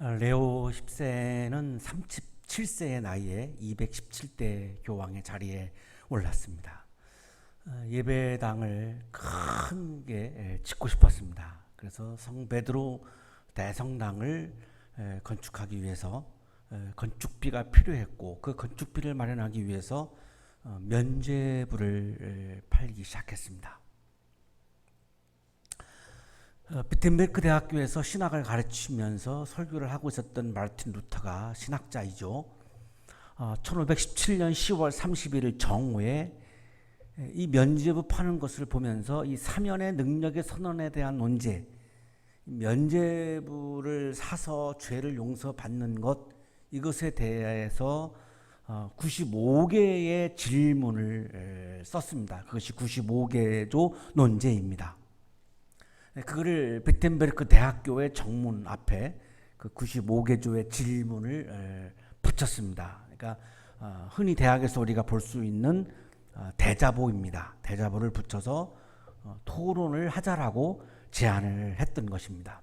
레오 10세는 37세의 나이에 217대 교황의 자리에 올랐습니다. 예배당을 크게 짓고 싶었습니다. 그래서 성 베드로 대성당을 건축하기 위해서 건축비가 필요했고, 그 건축비를 마련하기 위해서 면죄부를 팔기 시작했습니다. 비텐베르크 대학교에서 신학을 가르치면서 설교를 하고 있었던 마르틴 루터가 신학자이죠. 1517년 10월 31일 정오에 이 면죄부 파는 것을 보면서 이 사면의 능력의 선언에 대한 논제, 면죄부를 사서 죄를 용서받는 것, 이것에 대해서 95개의 질문을 썼습니다. 그것이 95개조 논제입니다. 그거를 비텐베르크 대학교의 정문 앞에 그 95개조의 질문을 붙였습니다. 그러니까 흔히 대학에서 우리가 볼 수 있는 대자보입니다. 대자보를 붙여서 토론을 하자라고 제안을 했던 것입니다.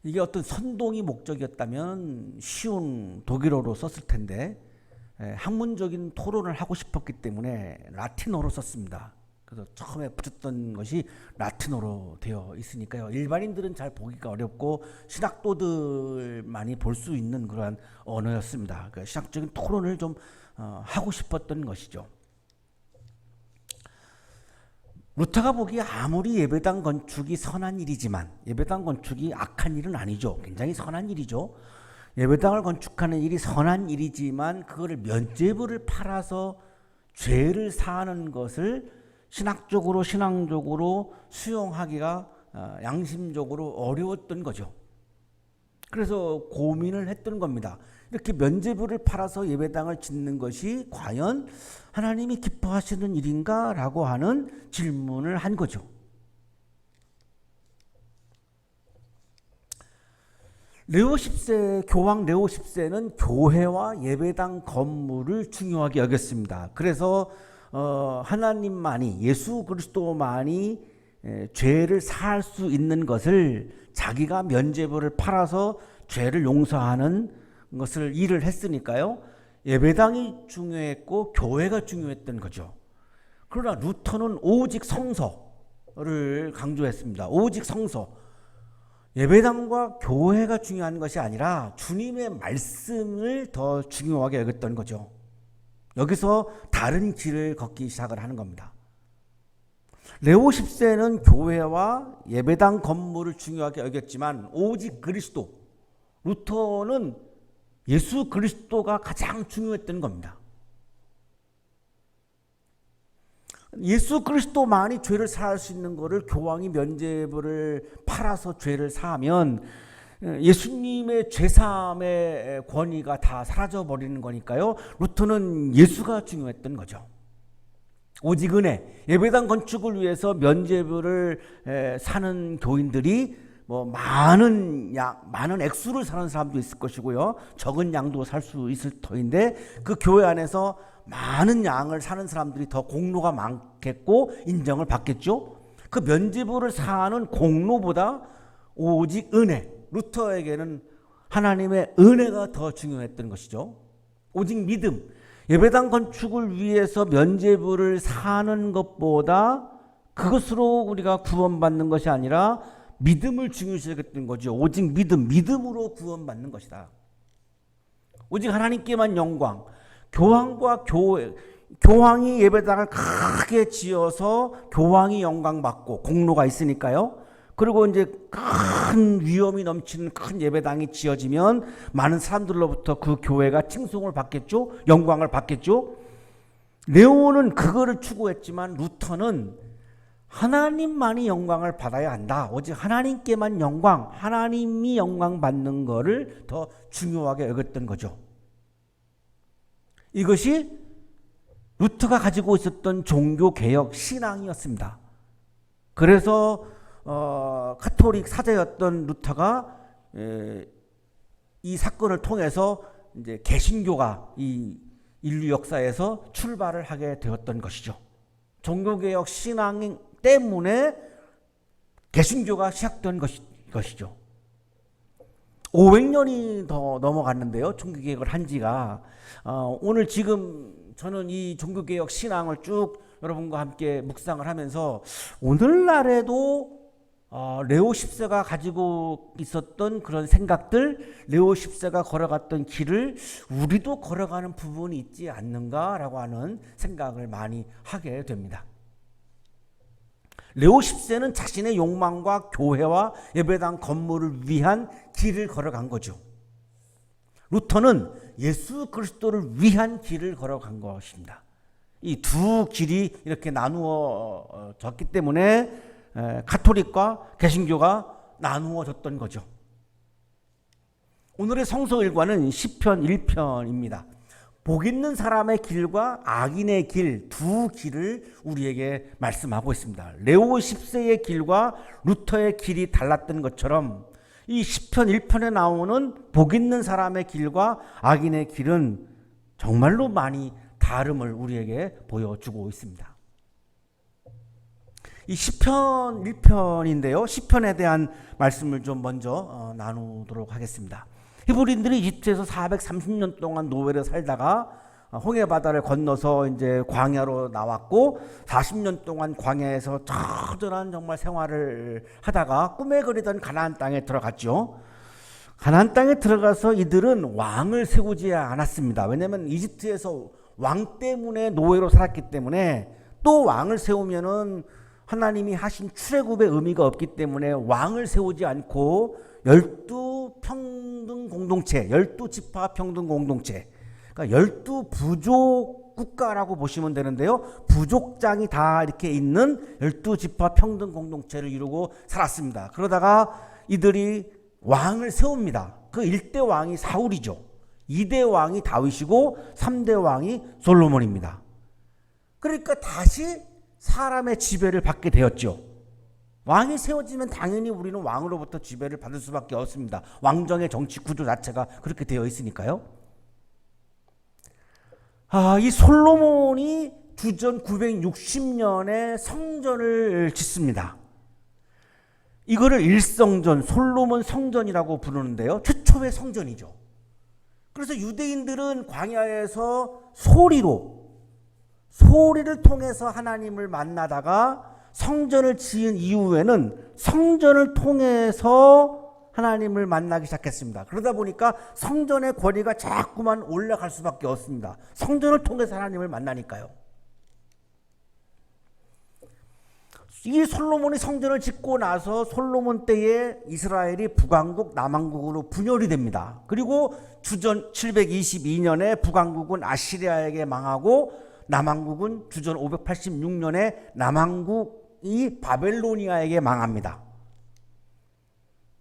이게 어떤 선동이 목적이었다면 쉬운 독일어로 썼을 텐데, 학문적인 토론을 하고 싶었기 때문에 라틴어로 썼습니다. 그래서 처음에 붙였던 것이 라틴어로 되어 있으니까요. 일반인들은 잘 보기가 어렵고 신학도들만이 볼 수 있는 그러한 언어였습니다. 그러니까 신학적인 토론을 좀 하고 싶었던 것이죠. 루터가 보기에 아무리 예배당 건축이 선한 일이지만, 예배당 건축이 악한 일은 아니죠. 굉장히 선한 일이죠. 예배당을 건축하는 일이 선한 일이지만 그거를 면죄부를 팔아서 죄를 사하는 것을 신학적으로 신앙적으로 수용하기가 양심적으로 어려웠던 거죠. 그래서 고민을 했던 겁니다. 이렇게 면죄부를 팔아서 예배당을 짓는 것이 과연 하나님이 기뻐하시는 일인가? 라고 하는 질문을 한 거죠. 교황 레오 10세는 교회와 예배당 건물을 중요하게 여겼습니다. 그래서 하나님만이, 예수 그리스도만이 죄를 사할 수 있는 것을 자기가 면죄부를 팔아서 죄를 용서하는 것을 일을 했으니까요. 예배당이 중요했고 교회가 중요했던 거죠. 그러나 루터는 오직 성서를 강조했습니다. 오직 성서. 예배당과 교회가 중요한 것이 아니라 주님의 말씀을 더 중요하게 여겼던 거죠. 여기서 다른 길을 걷기 시작을 하는 겁니다. 레오 10세는 교회와 예배당 건물을 중요하게 여겼지만 오직 그리스도, 루터는 예수 그리스도가 가장 중요했던 겁니다. 예수 그리스도만이 죄를 사할 수 있는 것을 교황이 면죄부를 팔아서 죄를 사하면 예수님의 죄사함의 권위가 다 사라져버리는 거니까요. 루터는 예수가 중요했던 거죠. 오직 은혜, 예배당 건축을 위해서 면죄부를 사는 교인들이 많은 액수를 사는 사람도 있을 것이고요. 적은 양도 살 수 있을 터인데, 그 교회 안에서 많은 양을 사는 사람들이 더 공로가 많겠고 인정을 받겠죠. 그 면죄부를 사는 공로보다 오직 은혜, 루터에게는 하나님의 은혜가 더 중요했던 것이죠. 오직 믿음, 예배당 건축을 위해서 면죄부를 사는 것보다 그것으로 우리가 구원받는 것이 아니라 믿음을 중요시 여겼던 거죠. 오직 믿음으로 구원받는 것이다. 오직 하나님께만 영광. 교황과 교황이 예배당을 크게 지어서 교황이 영광받고 공로가 있으니까요. 그리고 이제 큰 위엄이 넘치는 큰 예배당이 지어지면 많은 사람들로부터 그 교회가 칭송을 받겠죠. 영광을 받겠죠. 레오는 그거를 추구했지만 루터는 하나님만이 영광을 받아야 한다. 오직 하나님께만 영광, 하나님이 영광 받는 거를 더 중요하게 여겼던 거죠. 이것이 루터가 가지고 있었던 종교개혁 신앙이었습니다. 그래서 카톨릭 사제였던 루터가 이 사건을 통해서 이제 개신교가 이 인류 역사에서 출발을 하게 되었던 것이죠. 종교개혁 신앙 때문에 개신교가 시작된 것이죠. 500년이 더 넘어갔는데요. 종교개혁을 한 지가. 오늘 지금 저는 이 종교개혁 신앙을 쭉 여러분과 함께 묵상을 하면서 오늘날에도 레오 10세가 가지고 있었던 그런 생각들, 레오 10세가 걸어갔던 길을 우리도 걸어가는 부분이 있지 않는가라고 하는 생각을 많이 하게 됩니다. 레오 10세는 자신의 욕망과 교회와 예배당 건물을 위한 길을 걸어간 거죠. 루터는 예수 그리스도를 위한 길을 걸어간 것입니다. 이 두 길이 이렇게 나누어졌기 때문에 가톨릭과 개신교가 나누어졌던 거죠. 오늘의 성서 일과는 시편 1편입니다. 복 있는 사람의 길과 악인의 길, 두 길을 우리에게 말씀하고 있습니다. 레오 10세의 길과 루터의 길이 달랐던 것처럼 이 시편 1편에 나오는 복 있는 사람의 길과 악인의 길은 정말로 많이 다름을 우리에게 보여주고 있습니다. 이 시편 1편인데요. 시편에 대한 말씀을 좀 먼저 나누도록 하겠습니다. 히브리인들이 이집트에서 430년 동안 노예로 살다가 홍해 바다를 건너서 이제 광야로 나왔고 40년 동안 광야에서 처절한 정말 생활을 하다가 꿈에 그리던 가나안 땅에 들어갔죠. 가나안 땅에 들어가서 이들은 왕을 세우지 않았습니다. 왜냐하면 이집트에서 왕 때문에 노예로 살았기 때문에 또 왕을 세우면은 하나님이 하신 출애굽의 의미가 없기 때문에 왕을 세우지 않고 12평등 공동체, 12지파 평등 공동체, 그러니까 12부족 국가라고 보시면 되는데요. 부족장이 다 이렇게 있는 12지파 평등 공동체를 이루고 살았습니다. 그러다가 이들이 왕을 세웁니다. 그 1대 왕이 사울이죠. 2대 왕이 다윗이고 3대 왕이 솔로몬입니다. 그러니까 다시 사람의 지배를 받게 되었죠. 왕이 세워지면 당연히 우리는 왕으로부터 지배를 받을 수밖에 없습니다. 왕정의 정치 구조 자체가 그렇게 되어 있으니까요. 이 솔로몬이 주전 960년에 성전을 짓습니다. 이거를 일성전, 솔로몬 성전이라고 부르는데요. 최초의 성전이죠. 그래서 유대인들은 광야에서 소리를 통해서 하나님을 만나다가 성전을 지은 이후에는 성전을 통해서 하나님을 만나기 시작했습니다. 그러다 보니까 성전의 거리가 자꾸만 올라갈 수밖에 없습니다. 성전을 통해서 하나님을 만나니까요. 이 솔로몬이 성전을 짓고 나서 솔로몬 때에 이스라엘이 북왕국, 남왕국으로 분열이 됩니다. 그리고 주전 722년에 북왕국은 아시리아에게 망하고 남왕국은 주전 586년에 남왕국이 바벨로니아에게 망합니다.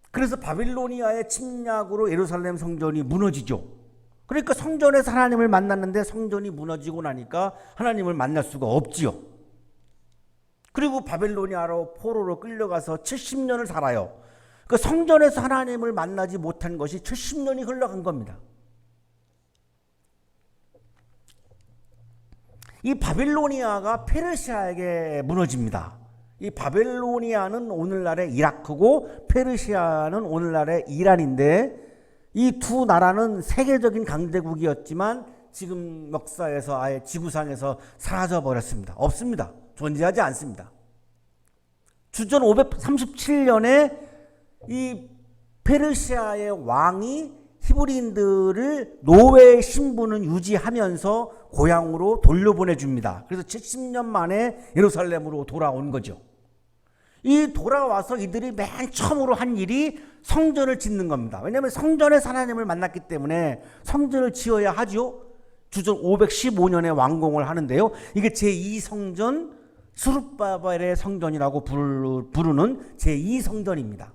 그래서 바빌로니아의 침략으로 예루살렘 성전이 무너지죠. 그러니까 성전에서 하나님을 만났는데 성전이 무너지고 나니까 하나님을 만날 수가 없지요. 그리고 바벨로니아로 포로로 끌려가서 70년을 살아요. 그 성전에서 하나님을 만나지 못한 것이 70년이 흘러간 겁니다. 이 바빌로니아가 페르시아에게 무너집니다. 이 바벨로니아는 오늘날의 이라크고 페르시아는 오늘날의 이란인데 이 두 나라는 세계적인 강대국이었지만 지금 역사에서 아예 지구상에서 사라져 버렸습니다. 없습니다. 존재하지 않습니다. 주전 537년에 이 페르시아의 왕이 히브리인들을 노예 신분은 유지하면서 고향으로 돌려보내줍니다. 그래서 70년 만에 예루살렘으로 돌아온 거죠. 이 돌아와서 이들이 맨 처음으로 한 일이 성전을 짓는 겁니다. 왜냐하면 성전에서 하나님을 만났기 때문에 성전을 지어야 하죠. 주전 515년에 완공을 하는데요. 이게 제2성전 스룹바벨의 성전이라고 부르는 제2성전입니다.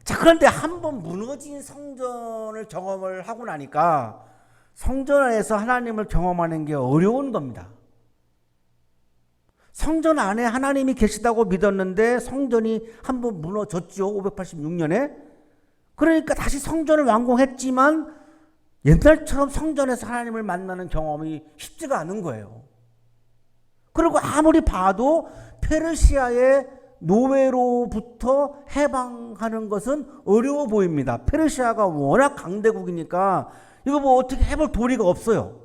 자, 그런데 한번 무너진 성전을 경험을 하고 나니까 성전 안에서 하나님을 경험하는 게 어려운 겁니다. 성전 안에 하나님이 계시다고 믿었는데 성전이 한번 무너졌죠. 586년에. 그러니까 다시 성전을 완공했지만 옛날처럼 성전에서 하나님을 만나는 경험이 쉽지가 않은 거예요. 그리고 아무리 봐도 페르시아의 노예로부터 해방하는 것은 어려워 보입니다. 페르시아가 워낙 강대국이니까 이거 뭐 어떻게 해볼 도리가 없어요.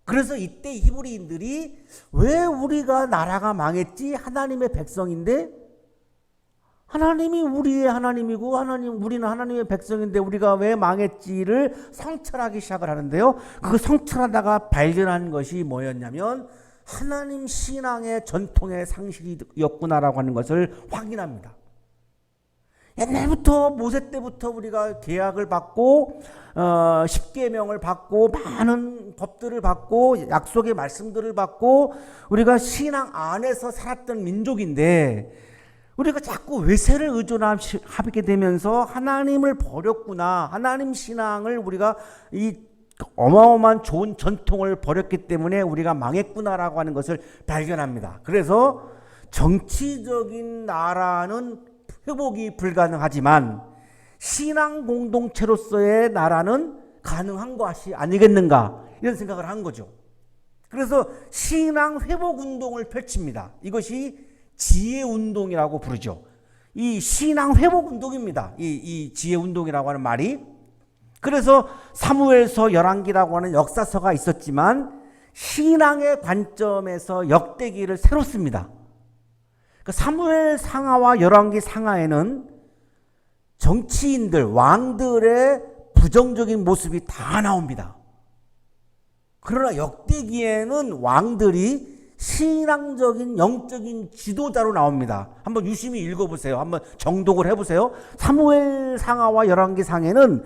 그래서 이때 히브리인들이 왜 우리가 나라가 망했지? 하나님의 백성인데, 하나님이 우리의 하나님이고 우리는 하나님의 백성인데 우리가 왜 망했지를 성찰하기 시작을 하는데요. 그 성찰하다가 발견한 것이 뭐였냐면 하나님 신앙의 전통의 상실이었구나라고 하는 것을 확인합니다. 옛날부터 모세 때부터 우리가 계약을 받고 십계명을 받고 많은 법들을 받고 약속의 말씀들을 받고 우리가 신앙 안에서 살았던 민족인데, 우리가 자꾸 외세를 의존하게 되면서 하나님을 버렸구나, 하나님 신앙을 우리가 이 어마어마한 좋은 전통을 버렸기 때문에 우리가 망했구나라고 하는 것을 발견합니다. 그래서 정치적인 나라는 회복이 불가능하지만 신앙 공동체로서의 나라는 가능한 것이 아니겠는가, 이런 생각을 한 거죠. 그래서 신앙 회복 운동을 펼칩니다. 이것이 지혜 운동이라고 부르죠. 이 신앙 회복 운동입니다. 이 지혜 운동이라고 하는 말이. 그래서 사무엘서 열왕기라고 하는 역사서가 있었지만 신앙의 관점에서 역대기를 새로 씁니다. 사무엘 상하와 열왕기 상하에는 정치인들, 왕들의 부정적인 모습이 다 나옵니다. 그러나 역대기에는 왕들이 신앙적인 영적인 지도자로 나옵니다. 한번 유심히 읽어보세요. 한번 정독을 해보세요. 사무엘 상하와 열왕기 상에는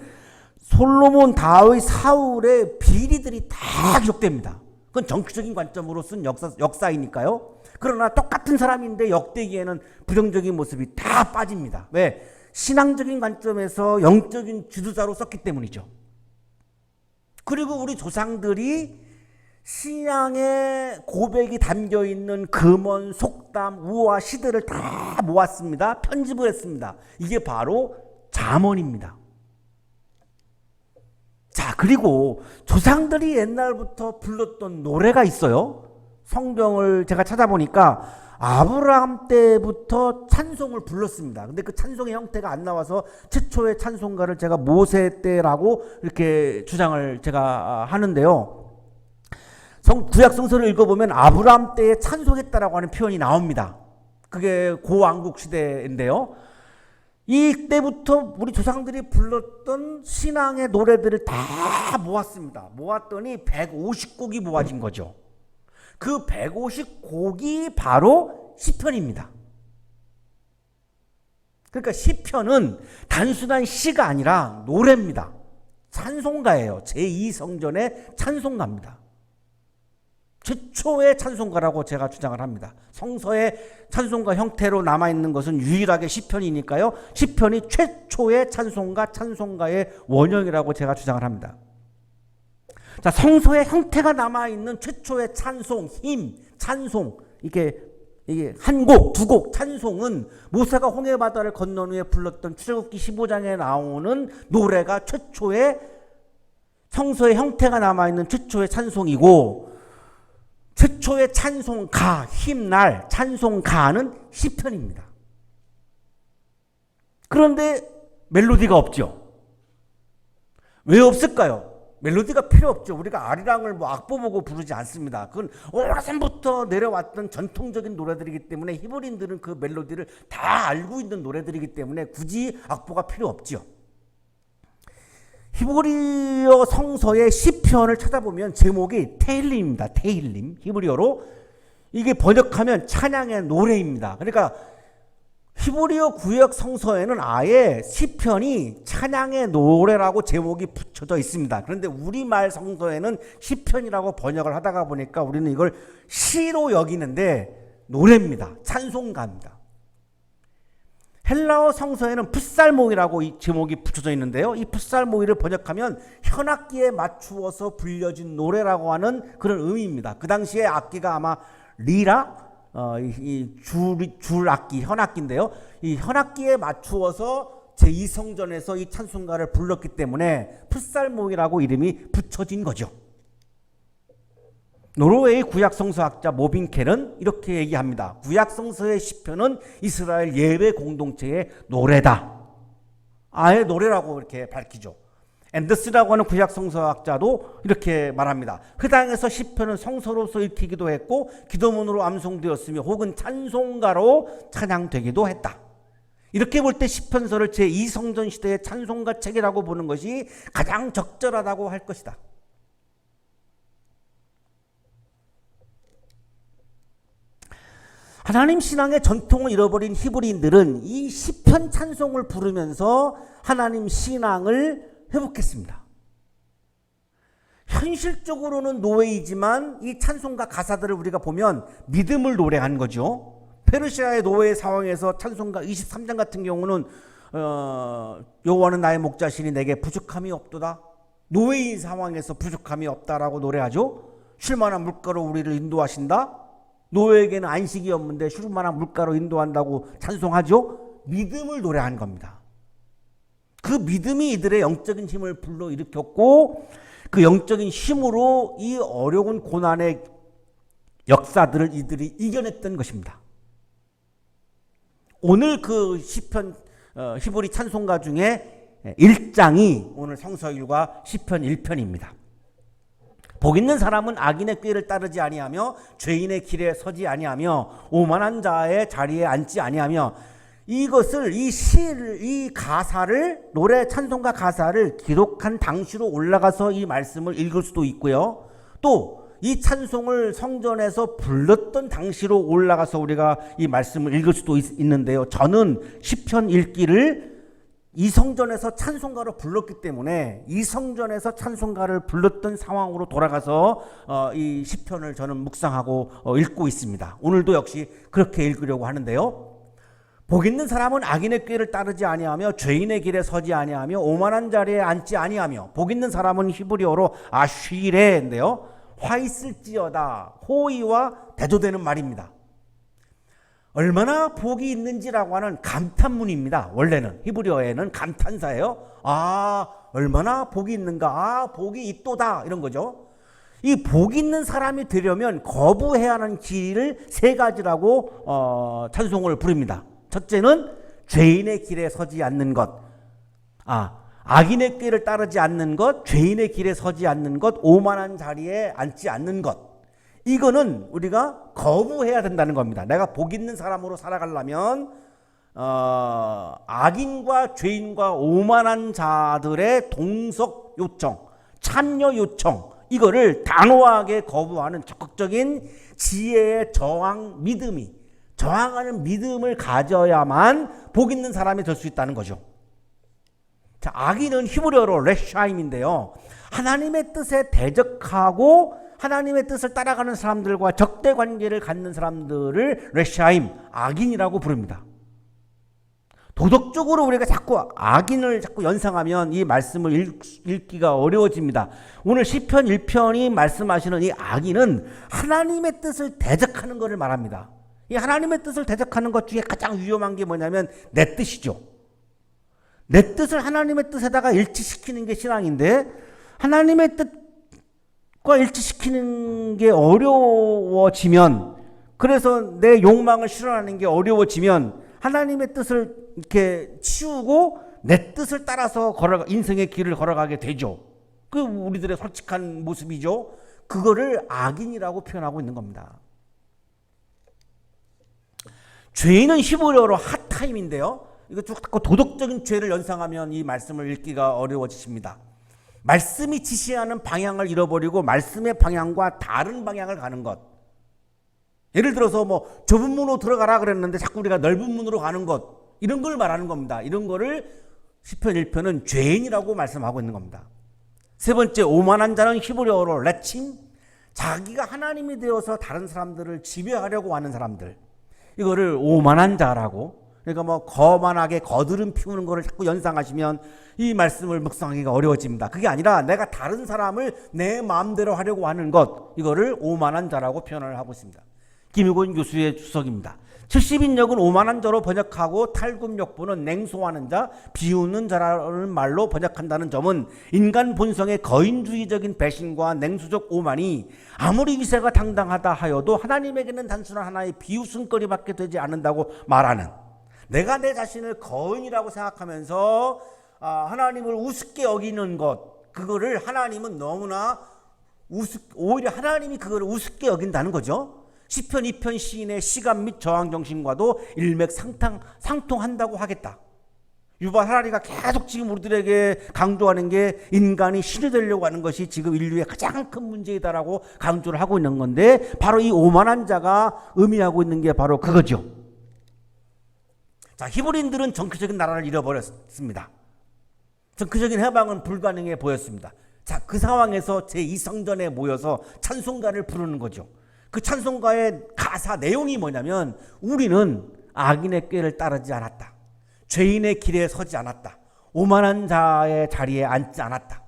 솔로몬, 다윗, 사울의 비리들이 다 기록됩니다. 그건 정치적인 관점으로 쓴 역사이니까요. 그러나 똑같은 사람인데 역대기에는 부정적인 모습이 다 빠집니다. 왜? 신앙적인 관점에서 영적인 지도자로 썼기 때문이죠. 그리고 우리 조상들이 신앙의 고백이 담겨있는 금언, 속담, 우화, 시들을 다 모았습니다. 편집을 했습니다. 이게 바로 잠언입니다. 자, 그리고 조상들이 옛날부터 불렀던 노래가 있어요. 성경을 제가 찾아보니까 아브라함 때부터 찬송을 불렀습니다. 근데 그 찬송의 형태가 안 나와서 최초의 찬송가를 제가 모세 때라고 이렇게 주장을 제가 하는데요. 구약 성서를 읽어보면 아브라함 때에 찬송했다라고 하는 표현이 나옵니다. 그게 고왕국 시대인데요. 이때부터 우리 조상들이 불렀던 신앙의 노래들을 다 모았습니다. 모았더니 150곡이 모아진 거죠. 그 150곡이 바로 시편입니다. 그러니까 시편은 단순한 시가 아니라 노래입니다. 찬송가예요. 제2성전의 찬송가입니다. 최초의 찬송가라고 제가 주장을 합니다. 성서의 찬송가 형태로 남아있는 것은 유일하게 시편이니까요. 시편이 최초의 찬송가, 찬송가의 원형이라고 제가 주장을 합니다. 자, 성서의 형태가 남아있는 최초의 찬송, 힘, 찬송, 이게 한 곡, 두 곡 찬송은 모세가 홍해 바다를 건넌 후에 불렀던 출애굽기 15장에 나오는 노래가 최초의 성서의 형태가 남아있는 최초의 찬송이고, 최초의 찬송가, 힘날, 찬송가는 시편입니다. 그런데 멜로디가 없죠. 왜 없을까요? 멜로디가 필요 없죠. 우리가 아리랑을 악보 보고 부르지 않습니다. 그건 오래전부터 내려왔던 전통적인 노래들이기 때문에 히브리인들은 그 멜로디를 다 알고 있는 노래들이기 때문에 굳이 악보가 필요 없죠. 히브리어 성서의 시편을 찾아보면 제목이 테힐림입니다. 테힐림, 히브리어로. 이게 번역하면 찬양의 노래입니다. 그러니까 히브리어 구약 성서에는 아예 시편이 찬양의 노래라고 제목이 붙여져 있습니다. 그런데 우리말 성서에는 시편이라고 번역을 하다가 보니까 우리는 이걸 시로 여기는데 노래입니다. 찬송가입니다. 헬라어 성서에는 풋살모이라고 이 제목이 붙여져 있는데요. 이 풋살모이를 번역하면 현악기에 맞추어서 불려진 노래라고 하는 그런 의미입니다. 그 당시에 악기가 아마 리라, 이 줄악기, 현악기인데요. 이 현악기에 맞추어서 제2성전에서 이 찬송가를 불렀기 때문에 풋살모이라고 이름이 붙여진 거죠. 노르웨이 구약성서학자 모빈켈은 이렇게 얘기합니다. 구약성서의 시편은 이스라엘 예배 공동체의 노래다. 아예 노래라고 이렇게 밝히죠. 앤더스라고 하는 구약성서학자도 이렇게 말합니다. 그 땅에서 시편은 성서로서 읽히기도 했고 기도문으로 암송되었으며 혹은 찬송가로 찬양되기도 했다. 이렇게 볼 때 시편서를 제2성전 시대의 찬송가 책이라고 보는 것이 가장 적절하다고 할 것이다. 하나님 신앙의 전통을 잃어버린 히브리인들은 이 시편 찬송을 부르면서 하나님 신앙을 회복했습니다. 현실적으로는 노예이지만 이 찬송가 가사들을 우리가 보면 믿음을 노래한 거죠. 페르시아의 노예 상황에서 찬송가 23장 같은 경우는 여호와는 나의 목자시니 내게 부족함이 없도다. 노예인 상황에서 부족함이 없다라고 노래하죠. 쉴만한 물가로 우리를 인도하신다. 노예에게는 안식이 없는데 쉴만한 물가로 인도한다고 찬송하죠. 믿음을 노래한 겁니다. 그 믿음이 이들의 영적인 힘을 불러일으켰고 그 영적인 힘으로 이 어려운 고난의 역사들을 이들이 이겨냈던 것입니다. 오늘 그 시편 히브리 찬송가 중에 1장이 오늘 성서일과 시편 1편입니다. 복 있는 사람은 악인의 꾀를 따르지 아니하며 죄인의 길에 서지 아니하며 오만한 자의 자리에 앉지 아니하며 이것을 이 가사를 노래 찬송가 가사를 기록한 당시로 올라가서 이 말씀을 읽을 수도 있고요. 또 이 찬송을 성전에서 불렀던 당시로 올라가서 우리가 이 말씀을 읽을 수도 있는데요. 저는 시편 읽기를 이 성전에서 찬송가로 불렀기 때문에 이 성전에서 찬송가를 불렀던 상황으로 돌아가서 이 시편을 저는 묵상하고 읽고 있습니다. 오늘도 역시 그렇게 읽으려고 하는데요. 복 있는 사람은 악인의 꾀를 따르지 아니하며 죄인의 길에 서지 아니하며 오만한 자리에 앉지 아니하며 복 있는 사람은 히브리어로 아쉬레인데요. 화 있을지어다 호의와 대조되는 말입니다. 얼마나 복이 있는지라고 하는 감탄문입니다. 원래는 히브리어에는 감탄사예요. 얼마나 복이 있는가, 복이 있도다 이런 거죠. 이 복 있는 사람이 되려면 거부해야 하는 길을 세 가지라고 찬송을 부릅니다. 첫째는 죄인의 길에 서지 않는 것, 악인의 꾀를 따르지 않는 것, 죄인의 길에 서지 않는 것, 오만한 자리에 앉지 않는 것. 이거는 우리가 거부해야 된다는 겁니다. 내가 복 있는 사람으로 살아가려면 악인과 죄인과 오만한 자들의 동석 요청, 참여 요청, 이거를 단호하게 거부하는 적극적인 지혜의 저항하는 믿음을 가져야만 복 있는 사람이 될 수 있다는 거죠. 자, 악인은 히브리어로 레샤임인데요. 하나님의 뜻에 대적하고 하나님의 뜻을 따라가는 사람들과 적대 관계를 갖는 사람들을 레샤임, 악인이라고 부릅니다. 도덕적으로 우리가 자꾸 악인을 자꾸 연상하면 이 말씀을 읽기가 어려워집니다. 오늘 시편 1편이 말씀하시는 이 악인은 하나님의 뜻을 대적하는 것을 말합니다. 이 하나님의 뜻을 대적하는 것 중에 가장 위험한 게 뭐냐면 내 뜻이죠. 내 뜻을 하나님의 뜻에다가 일치시키는 게 신앙인데 하나님의 뜻과 일치시키는 게 어려워지면, 그래서 내 욕망을 실현하는 게 어려워지면 하나님의 뜻을 이렇게 치우고 내 뜻을 따라서 인생의 길을 걸어가게 되죠. 그 우리들의 솔직한 모습이죠. 그거를 악인이라고 표현하고 있는 겁니다. 죄인은 히브리어로 핫타임인데요. 이거 자꾸 도덕적인 죄를 연상하면 이 말씀을 읽기가 어려워지십니다. 말씀이 지시하는 방향을 잃어버리고 말씀의 방향과 다른 방향을 가는 것. 예를 들어서 뭐 좁은 문으로 들어가라 그랬는데 자꾸 우리가 넓은 문으로 가는 것, 이런 걸 말하는 겁니다. 이런 거를 시편 1편은 죄인이라고 말씀하고 있는 겁니다. 세 번째, 오만한 자는 히브리어로 레침, 자기가 하나님이 되어서 다른 사람들을 지배하려고 하는 사람들, 이거를 오만한 자라고, 그러니까 뭐 거만하게 거드름 피우는 거를 자꾸 연상하시면 이 말씀을 묵상하기가 어려워집니다. 그게 아니라 내가 다른 사람을 내 마음대로 하려고 하는 것, 이거를 오만한 자라고 표현을 하고 있습니다. 김유곤 교수의 주석입니다. 70인역은 오만한 자로 번역하고 탈굽역부는 냉소하는 자, 비웃는 자라는 말로 번역한다는 점은 인간 본성의 거인주의적인 배신과 냉수적 오만이 아무리 위세가 당당하다 하여도 하나님에게는 단순한 하나의 비웃음거리밖에 되지 않는다고 말하는, 내가 내 자신을 거인이라고 생각하면서 하나님을 우습게 여기는 것, 그거를 하나님은 너무나 오히려 하나님이 그걸 우습게 여긴다는 거죠. 시편 2편 시인의 시간 및 저항 정신과도 일맥상통한다고 하겠다. 유발 하라리가 계속 지금 우리들에게 강조하는 게 인간이 신이 되려고 하는 것이 지금 인류의 가장 큰 문제이다라고 강조를 하고 있는 건데, 바로 이 오만한 자가 의미하고 있는 게 바로 그거죠. 자, 히브리인들은 정치적인 나라를 잃어버렸습니다. 정치적인 해방은 불가능해 보였습니다. 자, 그 상황에서 제2성전에 모여서 찬송가를 부르는 거죠. 그 찬송가의 가사 내용이 뭐냐면, 우리는 악인의 꾀를 따르지 않았다. 죄인의 길에 서지 않았다. 오만한 자의 자리에 앉지 않았다.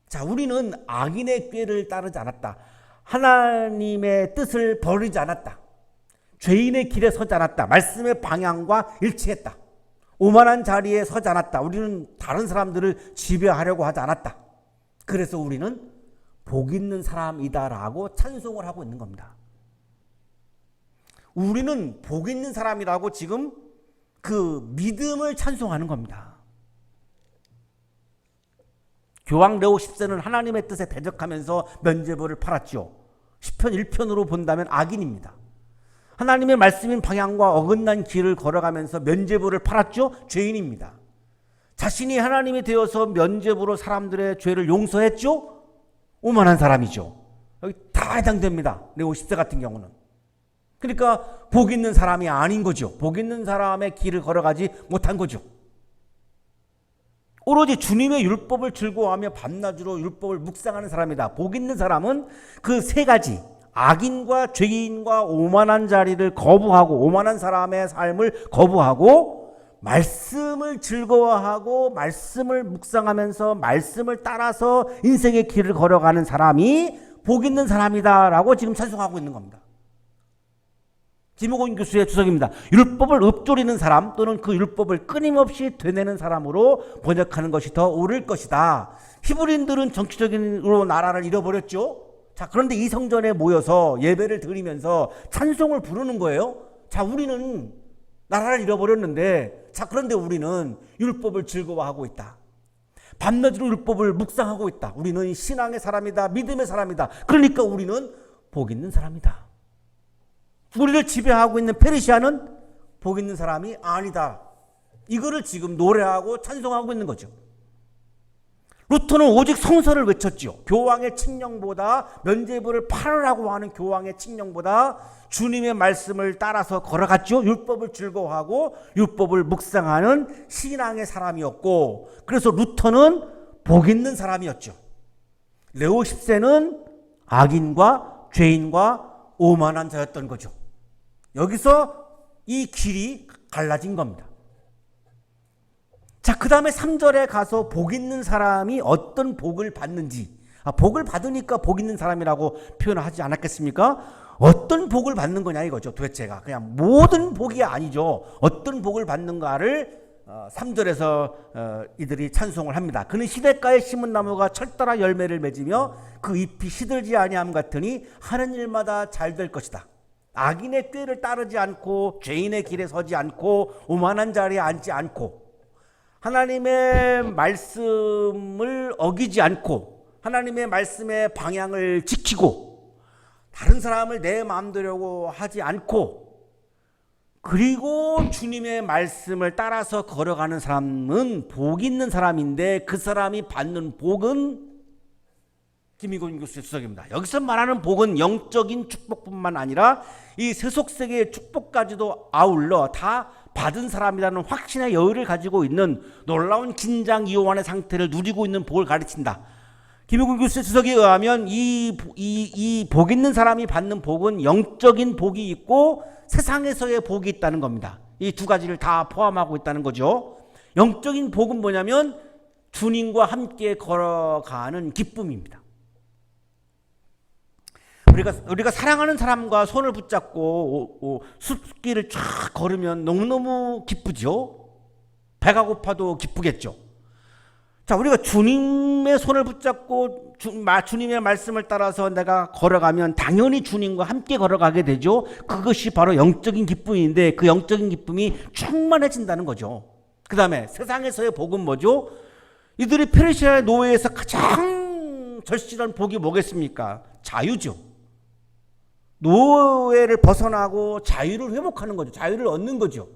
자, 우리는 악인의 꾀를 따르지 않았다. 하나님의 뜻을 버리지 않았다. 죄인의 길에 서지 않았다. 말씀의 방향과 일치했다. 오만한 자리에 서지 않았다. 우리는 다른 사람들을 지배하려고 하지 않았다. 그래서 우리는 복 있는 사람이다라고 찬송을 하고 있는 겁니다. 우리는 복 있는 사람이라고 지금 그 믿음을 찬송하는 겁니다. 교황 레오 10세는 하나님의 뜻에 대적하면서 면죄부를 팔았죠. 시편 1편으로 본다면 악인입니다. 하나님의 말씀인 방향과 어긋난 길을 걸어가면서 면죄부를 팔았죠. 죄인입니다. 자신이 하나님이 되어서 면죄부로 사람들의 죄를 용서했죠. 오만한 사람이죠. 여기 다 해당됩니다. 레오 10세 같은 경우는. 그러니까 복 있는 사람이 아닌 거죠. 복 있는 사람의 길을 걸어가지 못한 거죠. 오로지 주님의 율법을 즐거워하며 밤낮으로 율법을 묵상하는 사람이다. 복 있는 사람은 그 세 가지, 악인과 죄인과 오만한 자리를 거부하고, 오만한 사람의 삶을 거부하고, 말씀을 즐거워하고 말씀을 묵상하면서 말씀을 따라서 인생의 길을 걸어가는 사람이 복 있는 사람이다라고 지금 찬송하고 있는 겁니다. 김옥원 교수의 주석입니다. 율법을 읊조리는 사람 또는 그 율법을 끊임없이 되뇌는 사람으로 번역하는 것이 더 옳을 것이다. 히브리인들은 정치적인으로 나라를 잃어버렸죠. 자, 그런데 이 성전에 모여서 예배를 드리면서 찬송을 부르는 거예요. 자, 우리는 나라를 잃어버렸는데, 자, 그런데 우리는 율법을 즐거워하고 있다. 밤낮으로 율법을 묵상하고 있다. 우리는 신앙의 사람이다. 믿음의 사람이다. 그러니까 우리는 복 있는 사람이다. 우리를 지배하고 있는 페르시아는 복 있는 사람이 아니다. 이거를 지금 노래하고 찬송하고 있는 거죠. 루터는 오직 성서를 외쳤죠. 교황의 칙령보다, 면죄부를 팔으라고 하는 교황의 칙령보다 주님의 말씀을 따라서 걸어갔죠. 율법을 즐거워하고 율법을 묵상하는 신앙의 사람이었고, 그래서 루터는 복 있는 사람이었죠. 레오 10세는 악인과 죄인과 오만한 자였던 거죠. 여기서 이 길이 갈라진 겁니다. 자, 그 다음에 3절에 가서 복 있는 사람이 어떤 복을 받는지, 복을 받으니까 복 있는 사람이라고 표현을 하지 않았겠습니까? 어떤 복을 받는 거냐 이거죠. 도대체가 그냥 모든 복이 아니죠. 어떤 복을 받는가를 3절에서 이들이 찬송을 합니다. 그는 시냇가에 심은 나무가 철따라 열매를 맺으며 그 잎이 시들지 아니함 같으니 하는 일마다 잘 될 것이다. 악인의 꾀를 따르지 않고 죄인의 길에 서지 않고 오만한 자리에 앉지 않고 하나님의 말씀을 어기지 않고 하나님의 말씀의 방향을 지키고 다른 사람을 내 마음대로 하지 않고 그리고 주님의 말씀을 따라서 걸어가는 사람은 복 있는 사람인데, 그 사람이 받는 복은 김희곤 교수의 수석입니다. 여기서 말하는 복은 영적인 축복뿐만 아니라 이 세속세계의 축복까지도 아울러 다 받은 사람이라는 확신의 여유를 가지고 있는 놀라운 긴장 이완의 상태를 누리고 있는 복을 가르친다. 김희곤 교수의 주석에 의하면 이 복 있는 사람이 받는 복은 영적인 복이 있고 세상에서의 복이 있다는 겁니다. 이 두 가지를 다 포함하고 있다는 거죠. 영적인 복은 뭐냐면 주님과 함께 걸어가는 기쁨입니다. 우리가 사랑하는 사람과 손을 붙잡고 숲길을 쫙 걸으면 너무너무 기쁘죠. 배가 고파도 기쁘겠죠. 자, 우리가 주님의 손을 붙잡고 주님의 말씀을 따라서 내가 걸어가면 당연히 주님과 함께 걸어가게 되죠. 그것이 바로 영적인 기쁨인데 그 영적인 기쁨이 충만해진다는 거죠. 그 다음에 세상에서의 복은 뭐죠? 이들이 페르시아의 노예에서 가장 절실한 복이 뭐겠습니까? 자유죠. 노예를 벗어나고 자유를 회복하는 거죠. 자유를 얻는 거죠.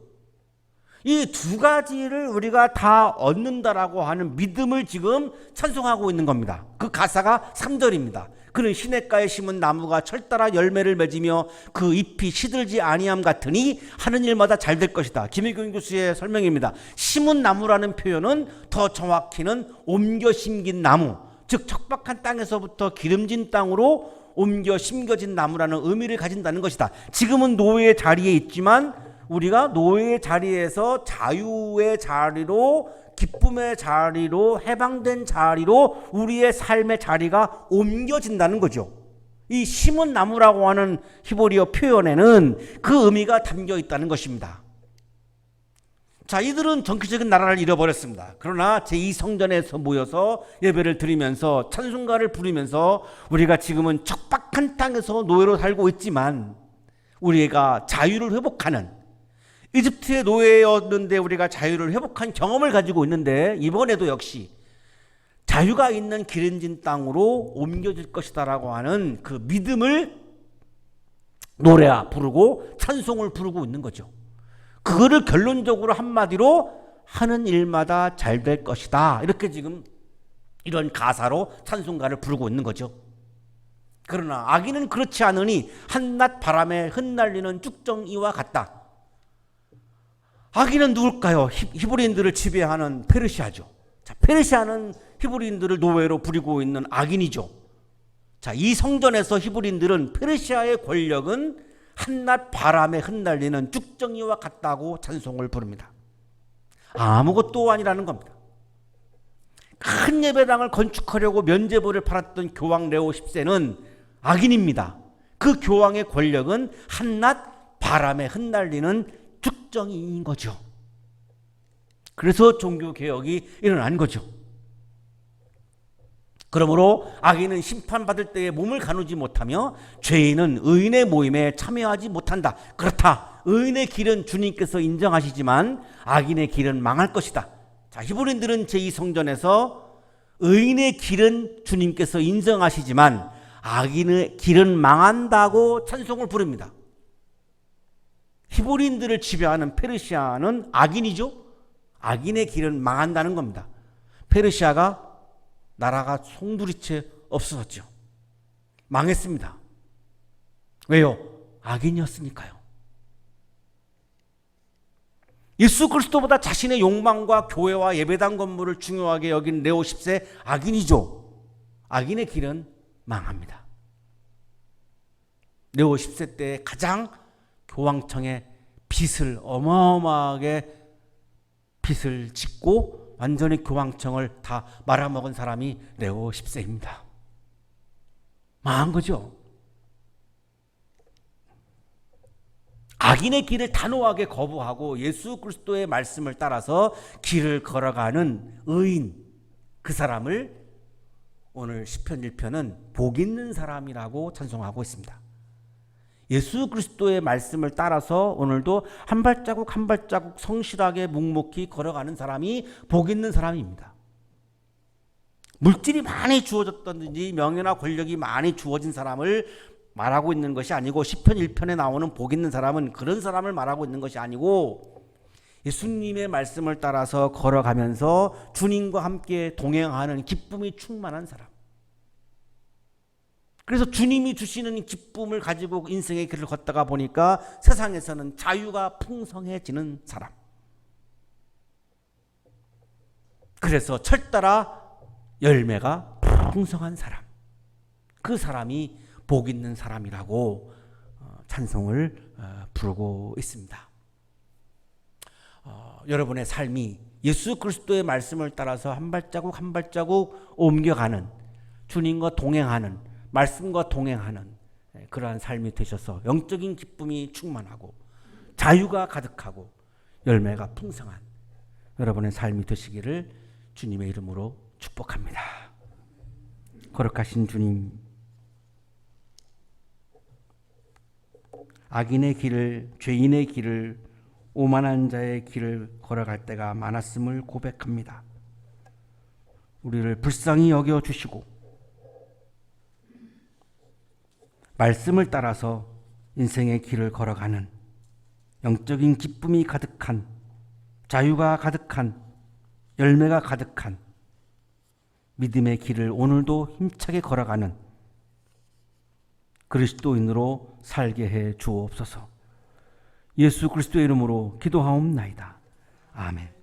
이 두 가지를 우리가 다 얻는다라고 하는 믿음을 지금 찬송하고 있는 겁니다. 그 가사가 3절입니다. 그는 시냇가에 심은 나무가 철따라 열매를 맺으며 그 잎이 시들지 아니함 같으니 하는 일마다 잘 될 것이다. 김일경 교수의 설명입니다. 심은 나무라는 표현은 더 정확히는 옮겨 심긴 나무, 즉 척박한 땅에서부터 기름진 땅으로 옮겨 심겨진 나무라는 의미를 가진다는 것이다. 지금은 노예의 자리에 있지만 우리가 노예의 자리에서 자유의 자리로, 기쁨의 자리로, 해방된 자리로 우리의 삶의 자리가 옮겨진다는 거죠. 이 심은 나무라고 하는 히브리어 표현에는 그 의미가 담겨 있다는 것입니다. 자, 이들은 정치적인 나라를 잃어버렸습니다. 그러나 제2성전에서 모여서 예배를 드리면서 찬송가를 부르면서 우리가 지금은 척박한 땅에서 노예로 살고 있지만 우리가 자유를 회복하는, 이집트의 노예였는데 우리가 자유를 회복한 경험을 가지고 있는데 이번에도 역시 자유가 있는 기름진 땅으로 옮겨질 것이다라고 하는 그 믿음을 노래야 부르고 찬송을 부르고 있는 거죠. 그거를 결론적으로 한마디로 하는 일마다 잘 될 것이다, 이렇게 지금 이런 가사로 찬송가를 부르고 있는 거죠. 그러나 악인은 그렇지 않으니 한낮 바람에 흩날리는 쭉정이와 같다. 악인은 누굴까요? 히브리인들을 지배하는 페르시아죠. 자, 페르시아는 히브리인들을 노예로 부리고 있는 악인이죠. 자, 이 성전에서 히브리인들은 페르시아의 권력은 한낮 바람에 흩날리는 쭉정이와 같다고 찬송을 부릅니다. 아무것도 아니라는 겁니다. 큰 예배당을 건축하려고 면죄부를 팔았던 교황 레오 10세는 악인입니다. 그 교황의 권력은 한낮 바람에 흩날리는 쭉정이인 거죠. 그래서 종교개혁이 일어난 거죠. 그러므로 악인은 심판받을 때에 몸을 가누지 못하며 죄인은 의인의 모임에 참여하지 못한다. 그렇다. 의인의 길은 주님께서 인정하시지만 악인의 길은 망할 것이다. 자, 히브리인들은 제2성전에서 의인의 길은 주님께서 인정하시지만 악인의 길은 망한다고 찬송을 부릅니다. 히브리인들을 지배하는 페르시아는 악인이죠. 악인의 길은 망한다는 겁니다. 페르시아가 나라가 송두리째 없어졌죠. 망했습니다. 왜요? 악인이었으니까요. 예수 그리스도보다 자신의 욕망과 교회와 예배당 건물을 중요하게 여긴 레오 10세 악인이죠. 악인의 길은 망합니다. 레오 10세 때 가장 교황청에 빚을 어마어마하게 빚을 짓고 완전히 교황청을 다 말아먹은 사람이 레오 10세입니다. 망한 거죠. 악인의 길을 단호하게 거부하고 예수 그리스도의 말씀을 따라서 길을 걸어가는 의인, 그 사람을 오늘 시편 1편은 복 있는 사람이라고 찬송하고 있습니다. 예수 그리스도의 말씀을 따라서 오늘도 한 발자국 한 발자국 성실하게 묵묵히 걸어가는 사람이 복 있는 사람입니다. 물질이 많이 주어졌든지 명예나 권력이 많이 주어진 사람을 말하고 있는 것이 아니고 시편 1편에 나오는 복 있는 사람은 그런 사람을 말하고 있는 것이 아니고 예수님의 말씀을 따라서 걸어가면서 주님과 함께 동행하는 기쁨이 충만한 사람. 그래서 주님이 주시는 기쁨을 가지고 인생의 길을 걷다가 보니까 세상에서는 자유가 풍성해지는 사람. 그래서 철따라 열매가 풍성한 사람. 그 사람이 복 있는 사람이라고 찬송을 부르고 있습니다. 여러분의 삶이 예수 그리스도의 말씀을 따라서 한 발자국 한 발자국 옮겨가는, 주님과 동행하는, 말씀과 동행하는 그러한 삶이 되셔서 영적인 기쁨이 충만하고 자유가 가득하고 열매가 풍성한 여러분의 삶이 되시기를 주님의 이름으로 축복합니다. 거룩하신 주님, 악인의 길을, 죄인의 길을, 오만한 자의 길을 걸어갈 때가 많았음을 고백합니다. 우리를 불쌍히 여겨주시고 말씀을 따라서 인생의 길을 걸어가는 영적인 기쁨이 가득한, 자유가 가득한, 열매가 가득한 믿음의 길을 오늘도 힘차게 걸어가는 그리스도인으로 살게 해 주옵소서. 예수 그리스도의 이름으로 기도하옵나이다. 아멘.